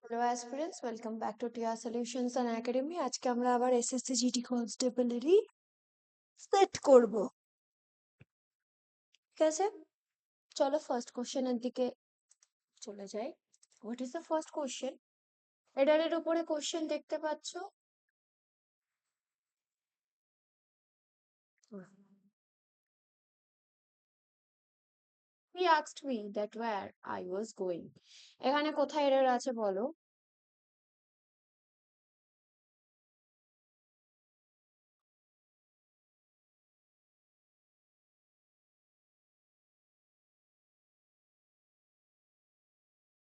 Hello aspirants, welcome back to টিয়া solutions and academy. আজকে আমরা আবার এসএসসি জিডি কনস্টেবলেরই সেট করব। ঠিক আছে, চলো ফার্স্ট কোশ্চেনের দিকে চলে যাই। What is the first question? এডারের উপরে কোশ্চেন দেখতে পাচ্ছ? He asked me that where I was going. এখানে কোথায় এরর আছে বলো?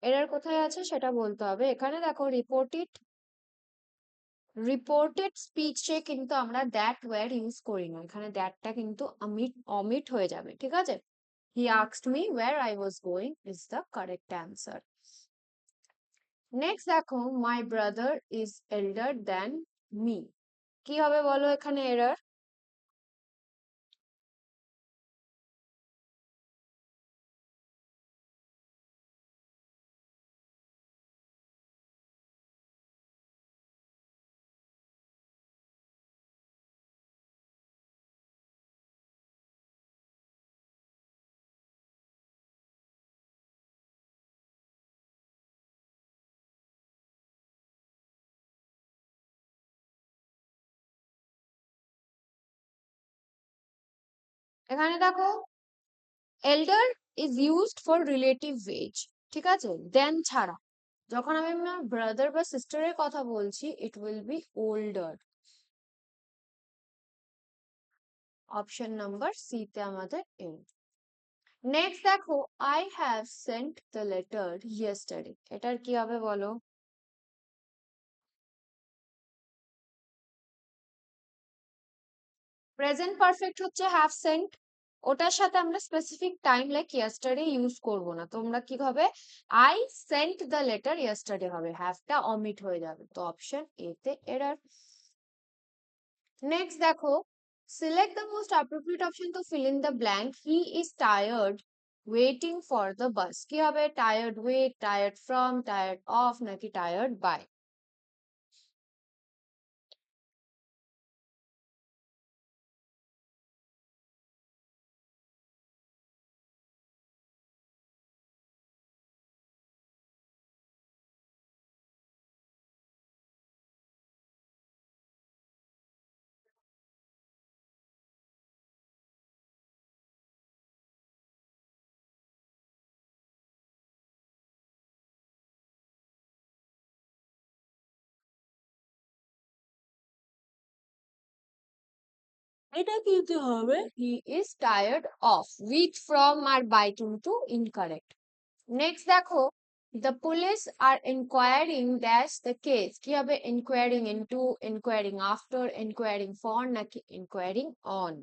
এরর কোথায় আছে সেটা বলতে হবে। এখানে দেখো রিপোর্টেড স্পিচে কিন্তু আমরা দ্যাট ওয়্যার ইউজ করি না, এখানে দ্যাটটা কিন্তু অমিট হয়ে যাবে। ঠিক আছে, he asked me where I was going is the correct answer. Next দেখো, my brother is elder than me. কি হবে বলো এখানে এরর? এখানে দেখো, elder is used for relative age. ঠিক আছে, দেন ছাড়া যখন আমি আমার ব্রাদার বা সিস্টারের কথা বলছি, it will be older. Option number C তে আমাদের এ। নেক্সট দেখো, I have sent the letter yesterday. এটার কি হবে বলো? প্রেজেন্ট পারফেক্ট হচ্ছে হ্যাভ সেন্ট, ওটার সাথে আমরা specific time like yesterday use করব না। তোমরা কি হবে, I sent the letter yesterday হবে, হ্যাভটা অমিট হয়ে যাবে। তো অপশন এ তে এরর। নেক্সট দেখো, select the most appropriate option to fill in the blank. He is tired waiting for the bus. কি হবে, tired with, tired from, tired of, নাকি টায়ার্ড বাই? এটা কিন্তু হবে he is tired of. With, from আর by কিন্তু incorrect. Next দেখো, the police are inquiring dash the case. কি হবে, inquiring into, inquiring after, inquiring for, নাকি ইনকোয়ারিং অন?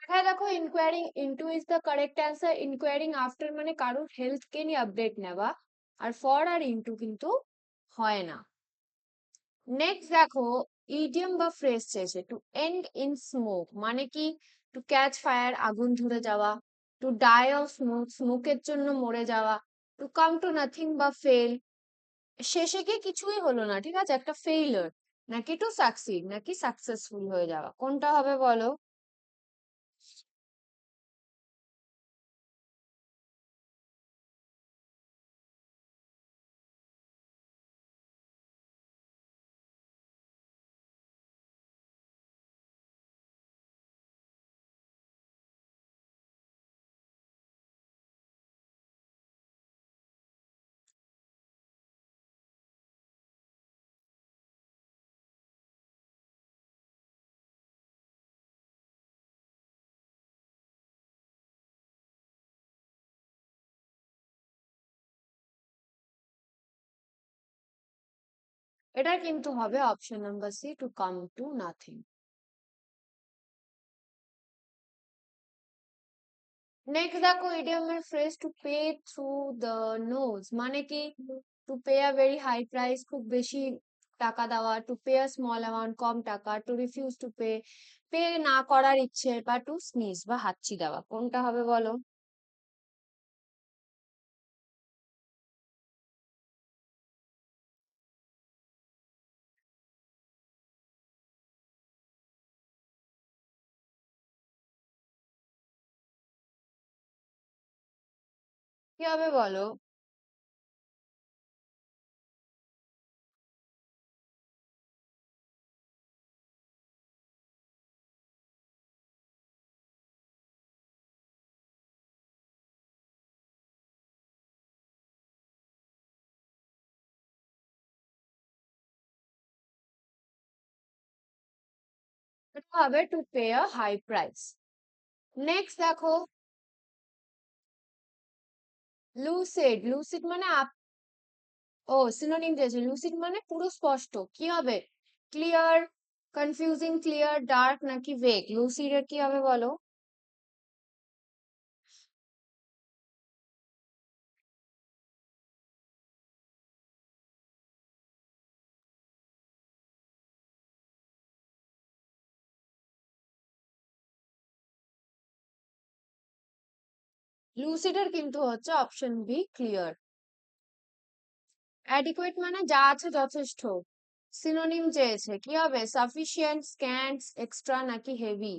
হ্যাঁ দেখো, inquiring into is the correct answer. Inquiring after মানে কারোর হেলথ কে নিয়ে আপডেট নেওয়া, আর ফর আর ইনটু কিন্তু হয় না। নেক্সট দেখো, ইডিয়ম বা ফ্রেজ চেয়েছে। টু এন্ড ইন স্মোক মানে কি, টু ক্যাচ ফায়ার আগুন ধরে যাওয়া, টু ডাই অফ স্মোক স্মোকের জন্য মরে যাওয়া, টু কাম টু নাথিং বা ফেল, শেষে গিয়ে কিছুই হলো না, ঠিক আছে, একটা ফেইলার, নাকি টু সাকসিড, নাকি সাকসেসফুল হয়ে যাওয়া। কোনটা হবে বলো? এটা কিন্তু হবে option number C, to come to nothing. Next দেখো ইডিয়মের phrase to pay through the nose, মানে কি? To pay a very high price, খুব বেশি টাকা দেওয়া। To pay a small amount, কম টাকা। To refuse to pay, pay না করার ইচ্ছে। বা টু স্নিজ বা হাঁচি দেওয়া, কোনটা হবে বলো? কি হবে বলো? এটা হবে to pay a high price. Next দেখো লুসিড, লুসিড মানে ও সিনোনিম দিয়েছে। লুসিড মানে পুরো স্পষ্ট, কি হবে? ক্লিয়ার, কনফিউজিং, ক্লিয়ার, ডার্ক নাকি ভেগ? লুসিড এর কি হবে বলো? লুসিড এর কিন্তু হচ্ছে অপশন বি, ক্লিয়ার। অ্যাডিকুয়েট মানে যা আছে যথেষ্ট। সিনোনিম চেয়েছে, কি হবে? সাফিসিয়েন্ট, স্ক্যান্ট, এক্সট্রা নাকি হেভি?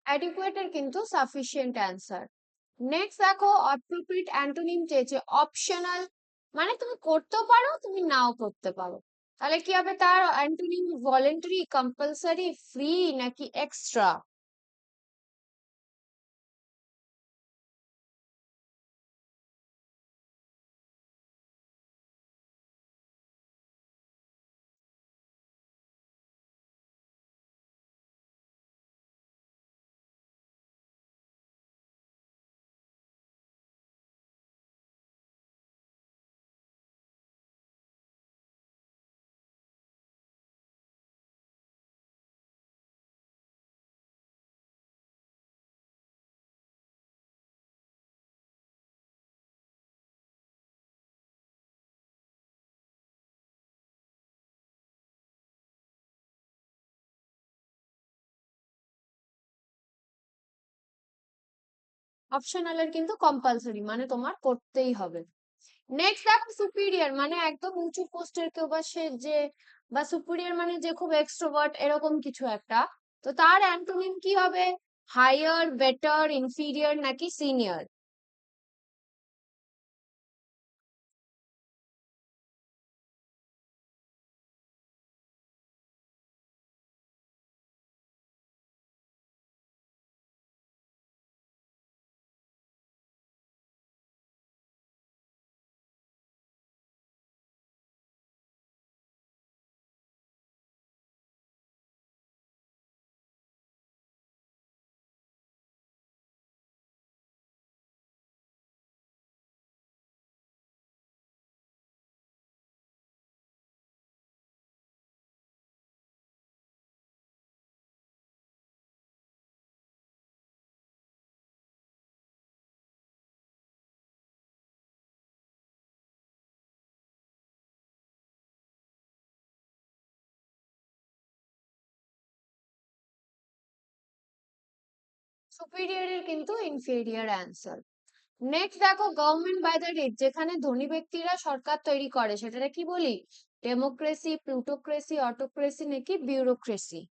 অ্যাডিকুয়েট এর কিন্তু সাফিসিয়েন্ট অ্যান্সার। নেক্সট দেখো অ্যাপ্রোপ্রিয়েট অ্যান্টোনিম চেয়েছে অপশনাল, মানে তুমি করতেও পারো তুমি নাও করতে পারো। তাহলে কি হবে তার অ্যান্টোনিম? ভলেন্টারি, কম্পালসারি, ফ্রি নাকি এক্সট্রা? অপশনাল এর কিন্তু কম্পালসারি, মানে তোমার করতেই হবে। নেক্সট দেখো সুপিরিয়র মানে একদম উঁচু পোস্টের কেউ, বা সে যে, বা সুপিরিয়র মানে যে খুব এক্সট্রোভার্ট এরকম কিছু একটা। তো তার অ্যান্টোনিম কি হবে? হায়ার, বেটার, ইনফিরিয়র নাকি সিনিয়র? সুপিরিয়রের কিন্তু ইনফেরিয়র অ্যান্সার। নেক্সট দেখো গভর্নমেন্ট বাই দ্য রিচ, যেখানে ধনী ব্যক্তিরা সরকার তৈরি করে, সেটাকে কি বলি? ডেমোক্রেসি, প্লুটোক্রেসি, অটোক্রেসি নাকি bureaucracy?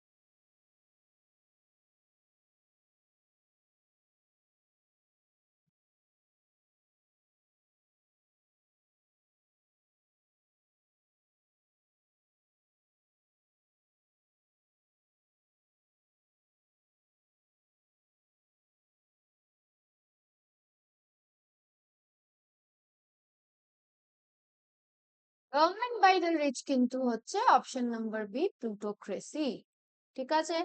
Government by the rich কিন্তু হচ্ছে অপশন নাম্বার বি, প্লুটোক্রেসি। ঠিক আছে।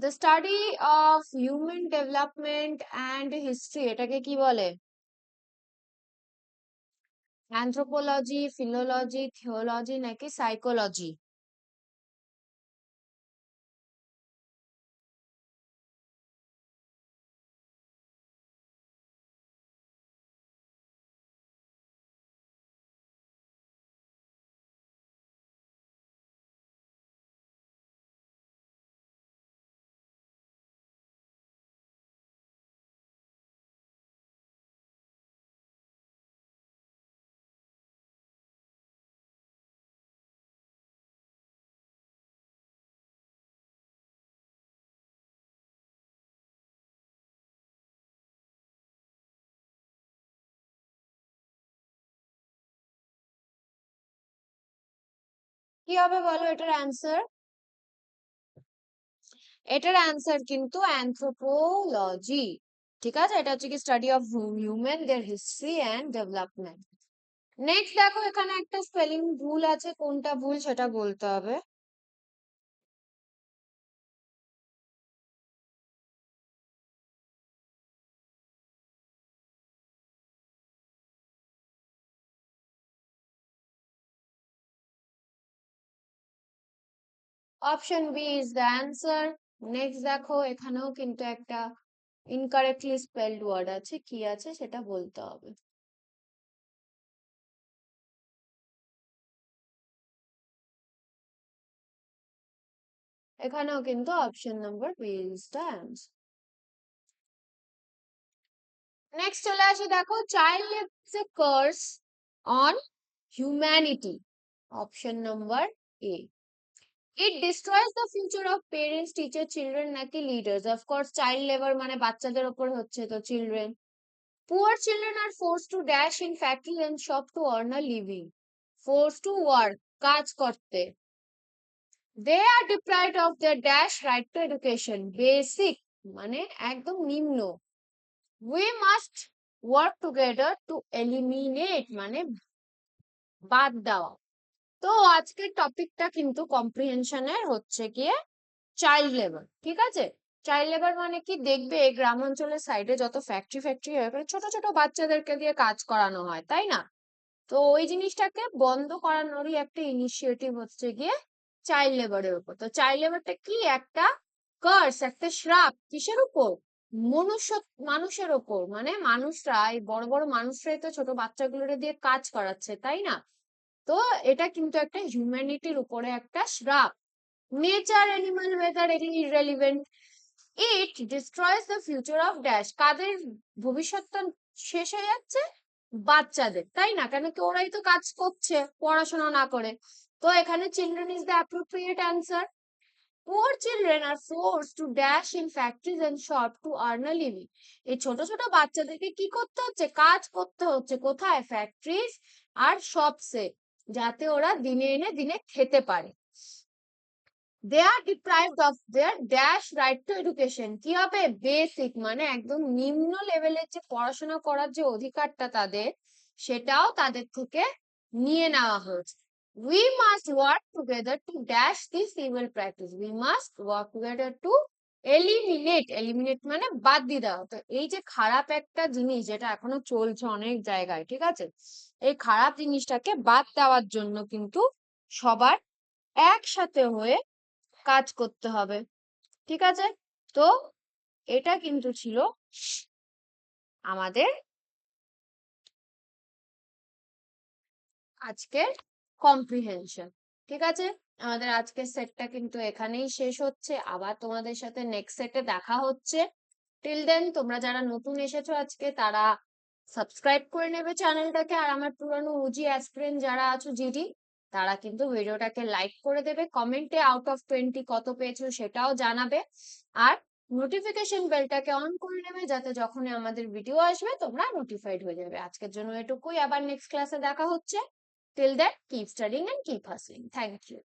The study of human development and history, এটাকে কি বলে? অ্যানথ্রোপোলজি, ফিলোলজি, থিওলজি নাকি সাইকোলজি? কি হবে বলো এটার অ্যান্সার? এটার অ্যান্সার কিন্তু অ্যানথ্রোপোলজি। ঠিক আছে, এটা হচ্ছে কি study of human, their history and development. Next দেখো, এখানে একটা স্পেলিং ভুল আছে, কোনটা ভুল সেটা বলতে হবে। Option B is the answer. Next দেখো, এখানেও কিন্তু একটা ইনকারেক্টলি স্পেলড ওয়ার্ড আছে, কি আছে সেটা বলতে হবে। এখানেও কিন্তু option number B is the answer. Next চলে আসি, দেখো child lives a curse on humanity, option number A. It destroys the future of parents, teacher, children নাকি লিডার্স? অফকোর্স চাইল্ড লেবার মানে বাচ্চাদের ওপর হচ্ছে, তো children. Poor children are force to dash in factory and shop to earn a living, force to work, কাজ করতে। They are deprived of their dash right to education, basic মানে একদম নিম্ন। We must work together two eliminate মানে বাদ দেওয়া। তো আজকের টপিকটা কিন্তু কম্প্রিহেনশনের হচ্ছে গিয়ে চাইল্ড লেবার। ঠিক আছে, চাইল্ড লেবার মানে কি, দেখবে গ্রাম অঞ্চলের সাইডে যত ফ্যাক্টরি ফ্যাক্টরি হয়, ওখানে ছোট ছোট বাচ্চাদেরকে দিয়ে কাজ করানো হয়, তাই না? তো ওই জিনিসটাকে বন্ধ করানোরই একটা ইনিশিয়েটিভ হচ্ছে গিয়ে চাইল্ড লেবারের উপর। তো চাইল্ড লেবারটা কি একটা কার্স, একটা শ্রাপ, কিসের উপর? মনুষ্য, মানুষের ওপর। মানে মানুষরা, এই বড় বড় মানুষরাই তো ছোট বাচ্চাগুলোরে দিয়ে কাজ করাচ্ছে, তাই না? তো এটা কিন্তু একটা হিউম্যানিটির উপরে একটা শ্রাপ। নেচার, অ্যানিমাল, ওয়েদার এগুলি ইররেলিভেন্ট। ইট destroys the future of dash, কাদের ভবিষ্যৎটা শেষ হয়ে যাচ্ছে? বাচ্চাদের, তাই না? কেন কি ওরাই তো কাজ করছে পড়াশোনা না করে। তো এখানে children is the appropriate answer. Poor children are forced to dash in factories and shop to earn a living. এই ছোট ছোট বাচ্চাদেরকে কি করতে হচ্ছে? কাজ করতে হচ্ছে কোথায়? ফ্যাক্টরিজ আর শপসে, যাতে ওরা দিনে এনে দিনে খেতে পারে। They are deprived of their dash right to education, কি হবে? বেসিক মানে একদম নিম্ন লেভেলের যে পড়াশোনা করার যে অধিকারটা তাদের, সেটাও তাদের থেকে নিয়ে নেওয়া হয়েছে। We must work together to dash this evil practice, we must work together two eliminate, eliminate মানে বাদ দিয়ে দেওয়া। তো এই যে খারাপ একটা জিনিস যেটা এখনো চলছে অনেক জায়গায়, ঠিক আছে, এই খারাপ জিনিসটাকে বাদ দেওয়ার জন্য কিন্তু সবার একসাথে হয়ে কাজ করতে হবে। ঠিক আছে, তো এটা কিন্তু ছিল আমাদের আজকের কম্প্রিহেনশন। ঠিক আছে, আমাদের আজকের সেটটা কিন্তু এখানেই শেষ হচ্ছে, আবার তোমাদের সাথে নেক্সট সেটে দেখা হচ্ছে। টিল দেন তোমরা যারা নতুন এসেছো আজকে, তারা সাবস্ক্রাইব করে নেবে চ্যানেলটাকে, আর আমার পুরানো ওজি অ্যাসপিরেন্ট যারা আছো জিডি, তারা কিন্তু ভিডিওটাকে লাইক করে দেবে, কমেন্টে আউট অফ 20 কত পেয়েছো সেটাও জানাবে, আর নোটিফিকেশন বেলটাকে অন করে নেবে, যাতে যখনই আমাদের ভিডিও আসবে তোমরা নোটিফাইড হয়ে যাবে। আজকের জন্য এটুকুই, আবার নেক্সট ক্লাসে দেখা হচ্ছে। Till that, keep studying and keep hustling. Thank you.